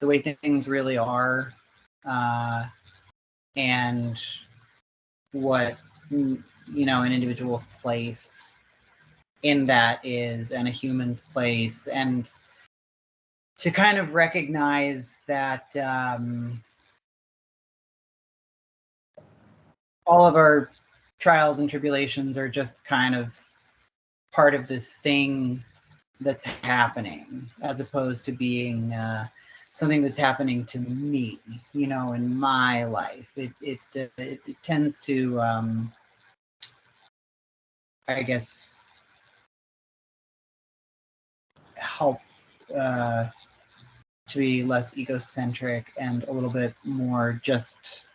the way things really are, and what an individual's place in that is, and a human's place, and to kind of recognize that all of our trials and tribulations are just kind of part of this thing that's happening, as opposed to being something that's happening to me, in my life. It tends to, I guess, help to be less egocentric and a little bit more just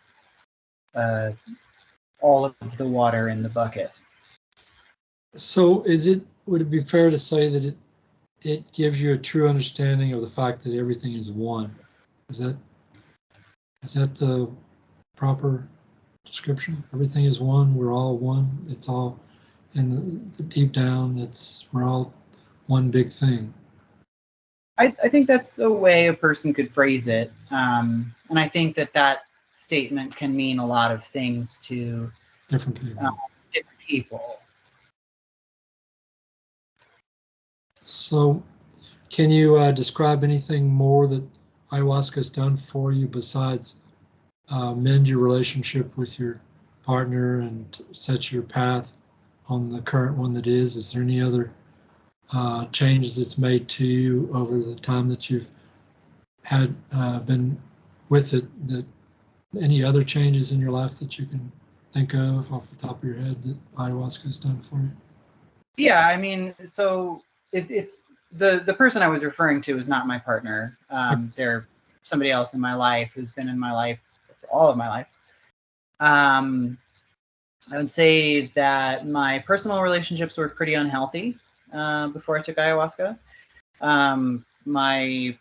all of the water in the bucket. So would it be fair to say that it gives you a true understanding of the fact that everything is one? Is that the proper description? Everything is one. We're all one. It's all in the deep down. We're all one big thing. I think that's a way a person could phrase it, and I think that statement can mean a lot of things to different people. So, can you describe anything more that ayahuasca has done for you besides mend your relationship with your partner and set your path on the current one that is? Is there any other changes it's made to you over the time that you've had been with it? That any other changes in your life that you can think of off the top of your head that ayahuasca has done for you? Yeah, I mean, so it's the person I was referring to is not my partner. They're somebody else in my life who's been in my life for all of my life. I would say that my personal relationships were pretty unhealthy before I took ayahuasca. I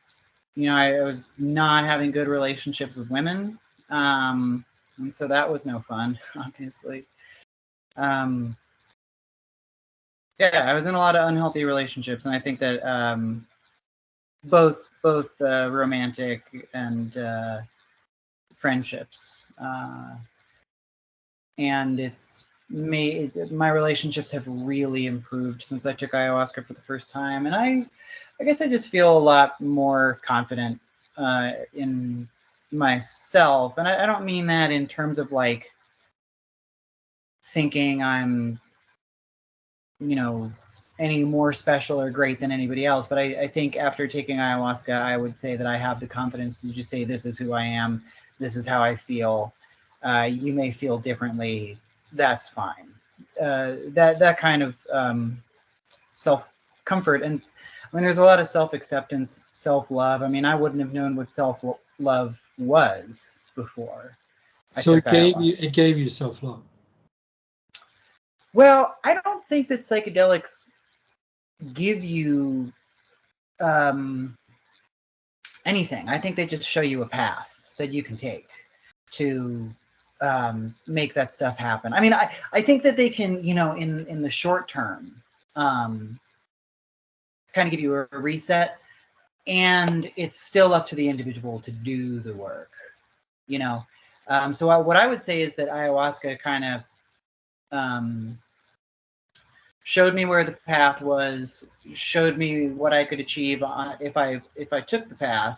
was not having good relationships with women, and so that was no fun, obviously. Yeah, I was in a lot of unhealthy relationships, and I think that both romantic and friendships, and my relationships have really improved since I took ayahuasca for the first time, and I guess I just feel a lot more confident in myself, and I don't mean that in terms of like thinking I'm any more special or great than anybody else. But I think after taking ayahuasca, I would say that I have the confidence to just say, this is who I am. This is how I feel. You may feel differently. That's fine. That kind of self-comfort. And I mean, there's a lot of self-acceptance, self-love. I mean, I wouldn't have known what self-love was before. So it gave you self-love. Well, I don't think that psychedelics give you anything. I think they just show you a path that you can take to make that stuff happen. I mean, I think that they can, in the short term, kind of give you a reset, and it's still up to the individual to do the work, So what I would say is that ayahuasca kind of showed me where the path was, showed me what I could achieve if I took the path,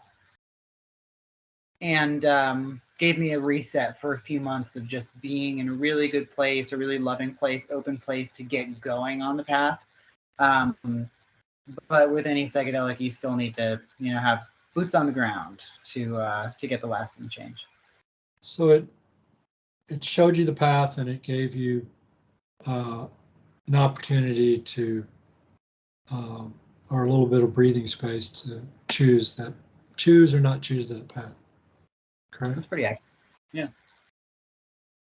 and gave me a reset for a few months of just being in a really good place, a really loving place, open place to get going on the path. But with any psychedelic, you still need to, have boots on the ground to get the lasting change. So it showed you the path, and it gave you an opportunity to, or a little bit of breathing space to choose or not choose that path. Correct? That's pretty accurate. Yeah.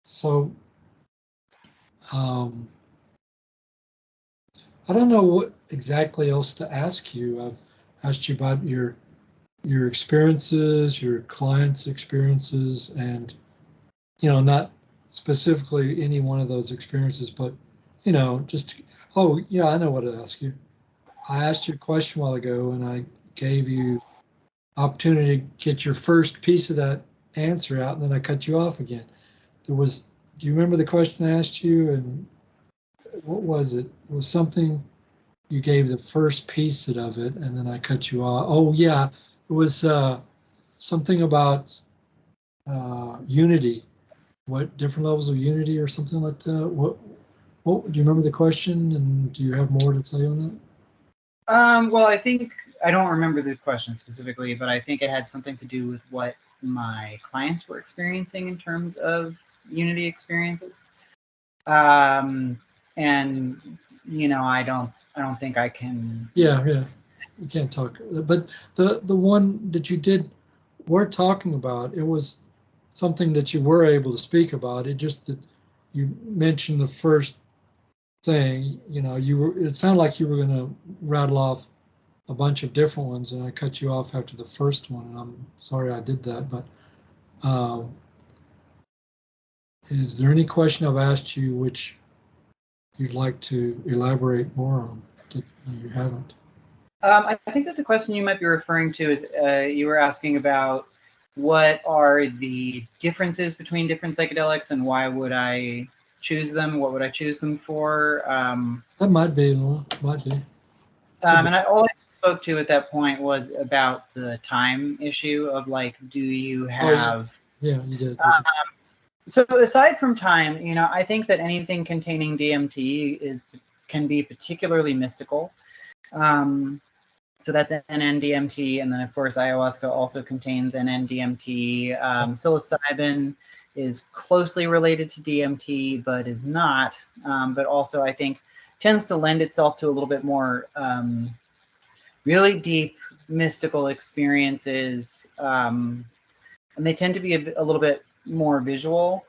So um, I don't know what exactly else to ask you. I've asked you about your experiences, your clients' experiences, and not specifically any one of those experiences, but just oh yeah, I know what to ask you. I asked you a question a while ago, and I gave you opportunity to get your first piece of that answer out, and then I cut you off again. Do you remember the question I asked you, and what was it? It was something you gave the first piece of it, and then I cut you off. Oh yeah, it was something about unity. What different levels of unity or something like that? What do you remember the question, and do you have more to say on that? Well, I think I don't remember the question specifically, but I think it had something to do with what my clients were experiencing in terms of Unity experiences. And I don't think I can. Yeah, you can't talk. But the one that you were talking about, it was something that you were able to speak about. It just that you mentioned the first thing. It sounded like you were going to rattle off a bunch of different ones, and I cut you off after the first one, and I'm sorry I did that. But is there any question I've asked you which you'd like to elaborate more on that you haven't? I think that the question you might be referring to is you were asking about what are the differences between different psychedelics and why would I choose them? What would I choose them for? That might be one. Might be. And all I spoke to at that point was about the time issue of like, do you have? Yeah, you did. So aside from time, I think that anything containing DMT can be particularly mystical. So that's NN-DMT, and then of course ayahuasca also contains NN-DMT. Psilocybin is closely related to DMT, but is not. But also I think tends to lend itself to a little bit more really deep mystical experiences, and they tend to be a little bit more visual.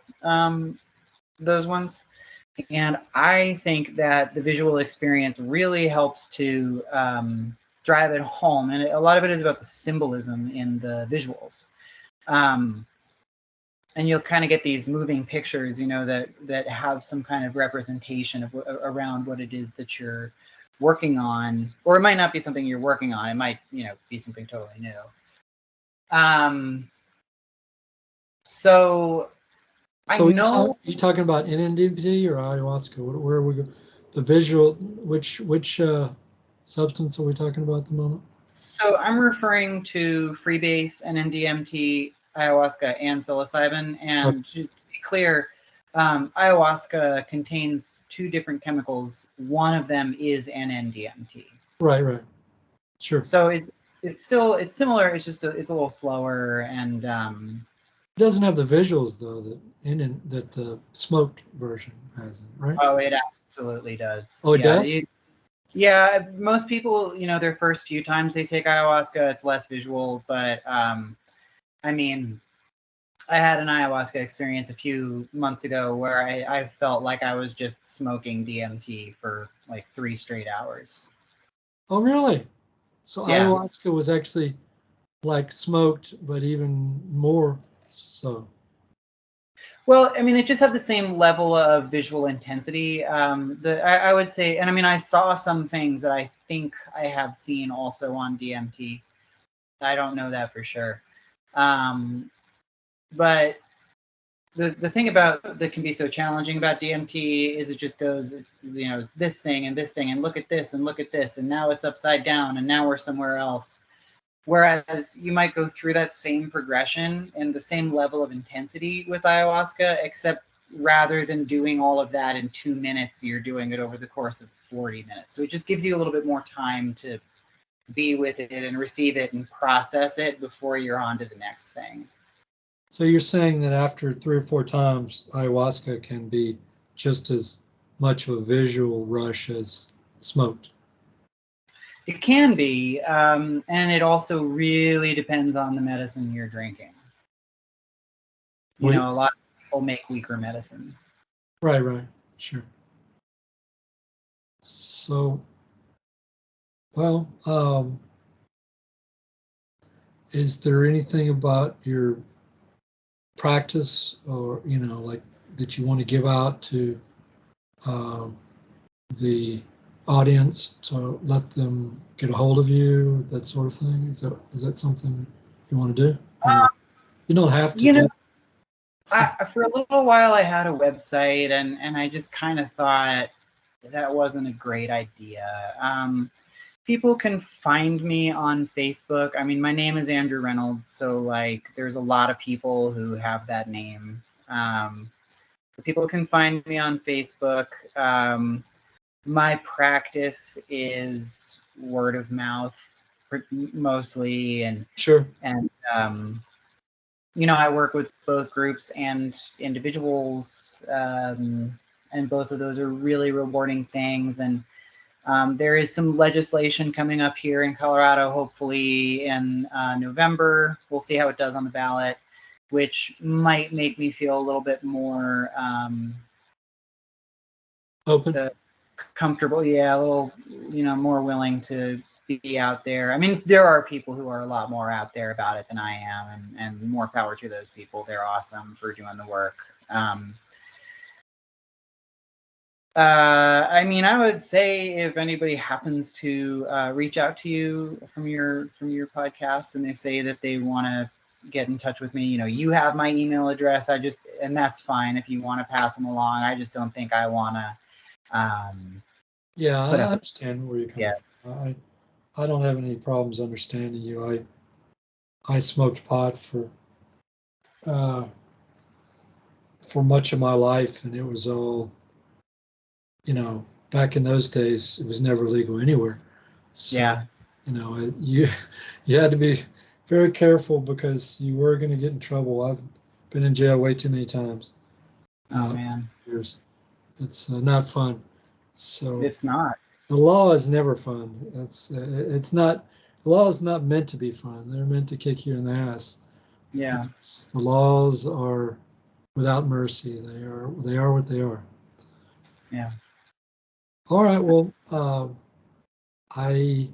Those ones. And I think that the visual experience really helps to drive it home. And a lot of it is about the symbolism in the visuals. And you'll kind of get these moving pictures, that have some kind of representation of around what it is that you're working on. Or it might not be something you're working on. It might, be something totally new. So I know you talking about NN-DMT or ayahuasca? Where are we go? The visual, which substance are we talking about at the moment? So I'm referring to freebase and NN-DMT, ayahuasca, and psilocybin. And to be clear, ayahuasca contains two different chemicals. One of them is NN-DMT. Right. Sure. So it's similar. It's just it's a little slower, and it doesn't have the visuals though that the smoked version has, right? Oh, it absolutely does. Oh, it does. Yeah, most people, their first few times they take ayahuasca, it's less visual. But I mean, I had an ayahuasca experience a few months ago where I felt like I was just smoking DMT for like 3 straight hours. Oh, really? So yeah. Ayahuasca was actually like smoked, but even more so. Well, I mean, it just had the same level of visual intensity. I would say, and I mean, I saw some things that I think I have seen also on DMT. I don't know that for sure. But the thing about that can be so challenging about DMT is it just goes, it's this thing and this thing, and look at this and look at this, and now it's upside down, and now we're somewhere else. Whereas you might go through that same progression and the same level of intensity with ayahuasca, except rather than doing all of that in 2 minutes, you're doing it over the course of 40 minutes. So it just gives you a little bit more time to be with it and receive it and process it before you're on to the next thing. So you're saying that after 3 or 4 times, ayahuasca can be just as much of a visual rush as smoked? It can be, and it also really depends on the medicine you're drinking. A lot of people make weaker medicine. Right. Sure. So, well, is there anything about your practice, or like, that you want to give out to the audience to let them get a hold of you, that sort of thing? Is that something you want to do or not? You don't have to do. For a little while I had a website, and I just kind of thought that wasn't a great idea. People can find me on Facebook. I mean, my name is Andrew Reynolds, so like there's a lot of people who have that name. People can find me on Facebook. My practice is word of mouth mostly, and Sure. I work with both groups and individuals, and both of those are really rewarding things. And there is some legislation coming up here in Colorado, hopefully in November. We'll see how it does on the ballot, which might make me feel a little bit more Open. Comfortable. Yeah, a little, more willing to be out there. I mean, there are people who are a lot more out there about it than I am, and more power to those people. They're awesome for doing the work. I mean, I would say if anybody happens to reach out to you from your podcast and they say that they want to get in touch with me, you have my email address. And that's fine if you want to pass them along. I just don't think I want to. Yeah, I understand where you're coming from. I don't have any problems understanding you. I smoked pot for much of my life, and it was all, back in those days, it was never legal anywhere. So, yeah. You had to be very careful because you were going to get in trouble. I've been in jail way too many times. Oh man, years. It's not fun. So it's not. The law is never fun. It's not. The law is not meant to be fun. They're meant to kick you in the ass. Yeah. The laws are without mercy. They are what they are. Yeah. All right. Well, I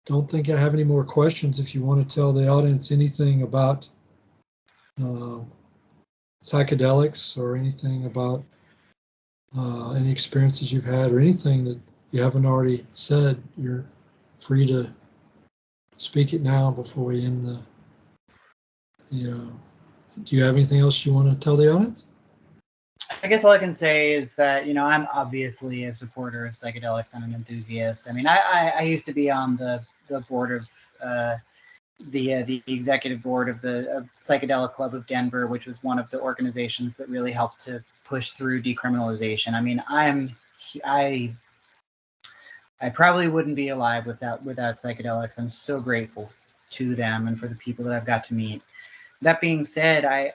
don't think I have any more questions. If you want to tell the audience anything about psychedelics, or anything about any experiences you've had, or anything that you haven't already said, you're free to speak it now before we end the. Do you have anything else you want to tell the audience? I guess all I can say is that, I'm obviously a supporter of psychedelics and an enthusiast. I mean, I used to be on the board of the executive board of the Psychedelic Club of Denver, which was one of the organizations that really helped to push through decriminalization. I mean, I probably wouldn't be alive without psychedelics. I'm so grateful to them and for the people that I've got to meet. That being said, I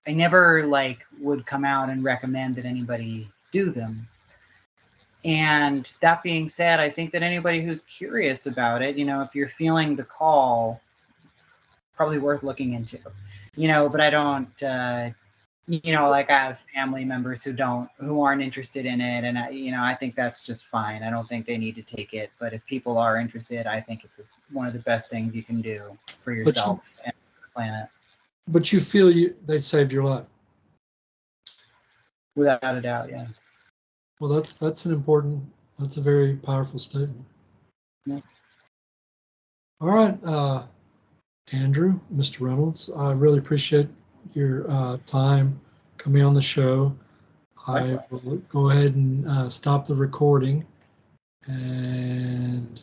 never would come out and recommend that anybody do them. And that being said, I think that anybody who's curious about it, if you're feeling the call, it's probably worth looking into, but I don't, I have family members who aren't interested in it. And I think that's just fine. I don't think they need to take it, but if people are interested, I think it's one of the best things you can do for yourself and the planet. But you feel they saved your life? Without a doubt, yeah. Well, that's a very powerful statement. Yeah. All right, Andrew, Mr. Reynolds, I really appreciate your time coming on the show. Likewise. I will go ahead and stop the recording, and